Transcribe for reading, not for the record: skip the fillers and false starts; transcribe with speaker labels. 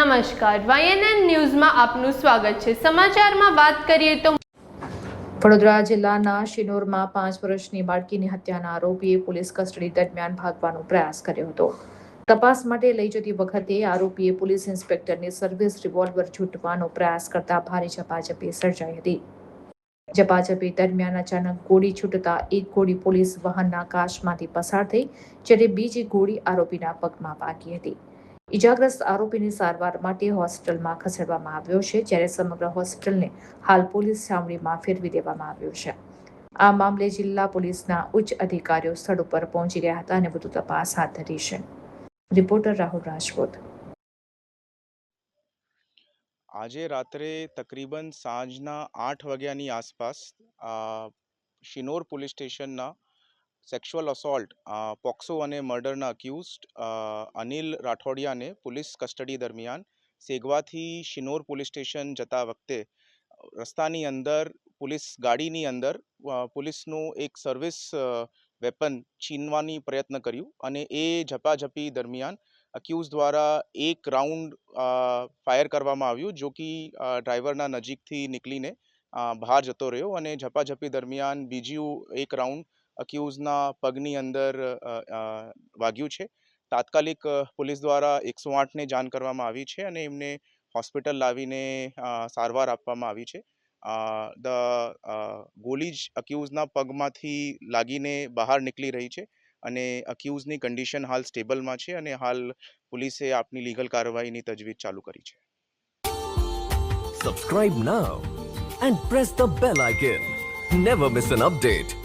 Speaker 1: નમસ્કાર, YNN ન્યૂઝમાં આપનું સ્વાગત છે। સમાચારમાં વાત કરીએ તો
Speaker 2: વડોદરા જિલ્લાના શિનોરમાં 5 વર્ષની બાળકીની હત્યાના આરોપીએ પોલીસ કસ્ટડી દરમિયાન ભાગવાનો પ્રયાસ કર્યો હતો। તપાસ માટે લઈ જતી વખતે આરોપીએ પોલીસ ઇન્સ્પેક્ટરની સર્વિસ રિવોલ્વર ઝૂંટવાનો પ્રયાસ કરતા ભારે ઝપાઝપી સર્જાઈ હતી। ઝપાઝપી દરમિયાન અચાનક ગોળી છૂટતા એક ગોળી પોલીસ વાહનના કાચમાંથી પસાર થઈ, જ્યારે બીજી ગોળી આરોપીના પગમાં વાગી હતી। ઇજાગ્રસ્ત આરોપીને સારવાર માટે હોસ્પિટલમાં ખસેડવામાં આવ્યો છે, જ્યારે સમગ્ર હોસ્પિટલને હાલ પોલીસ છાવણીમાં ફેરવી દેવામાં આવ્યો છે। આ મામલે જિલ્લા પોલીસના ઉચ્ચ અધિકારીઓ સ્થળ ઉપર પહોંચી ગયા હતા અને વધુ તપાસ હાથ ધરી છે। રિપોર્ટર રાહુલ રાજપૂત।
Speaker 3: આજે રાત્રે તકરીબન સાંજના 8 વાગ્યાની આસપાસ શિનોર પોલીસ સ્ટેશનના સેક્સ્યુઅલ અસોલ્ટ, પોક્સો અને મર્ડરના અક્યુઝડ અનિલ રાઠોડિયાને પોલીસ કસ્ટડી દરમિયાન સેગવાથી શિનોર પોલીસ સ્ટેશન જતા વખતે રસ્તાની અંદર પોલીસ ગાડીની અંદર પોલીસનું એક સર્વિસ વેપન છીનવાની પ્રયત્ન કર્યું અને એ ઝપાઝપી દરમિયાન અક્યુઝ દ્વારા એક રાઉન્ડ ફાયર કરવામાં આવ્યું, જો કે ડ્રાઈવરના નજીકથી નીકળીને બહાર જતો રહ્યો અને ઝપાઝપી દરમિયાન બીજું એક રાઉન્ડ અક્યુઝના પગની અંદર વાગ્યું છે। તાત્કાલિક પોલીસ દ્વારા 108ને જાણ કરવામાં આવી છે અને એમને હોસ્પિટલ લાવીને સારવાર આપવામાં આવી છે। ગોળી જ અક્યુઝના પગમાંથી લાગીને બહાર નીકળી રહી છે અને અક્યુઝની કન્ડિશન હાલ સ્ટેબલમાં છે અને હાલ પોલીસે આપની લીગલ કાર્યવાહીની તજવીજ ચાલુ કરી છે।
Speaker 4: Subscribe now and press the bell icon. Never miss an update.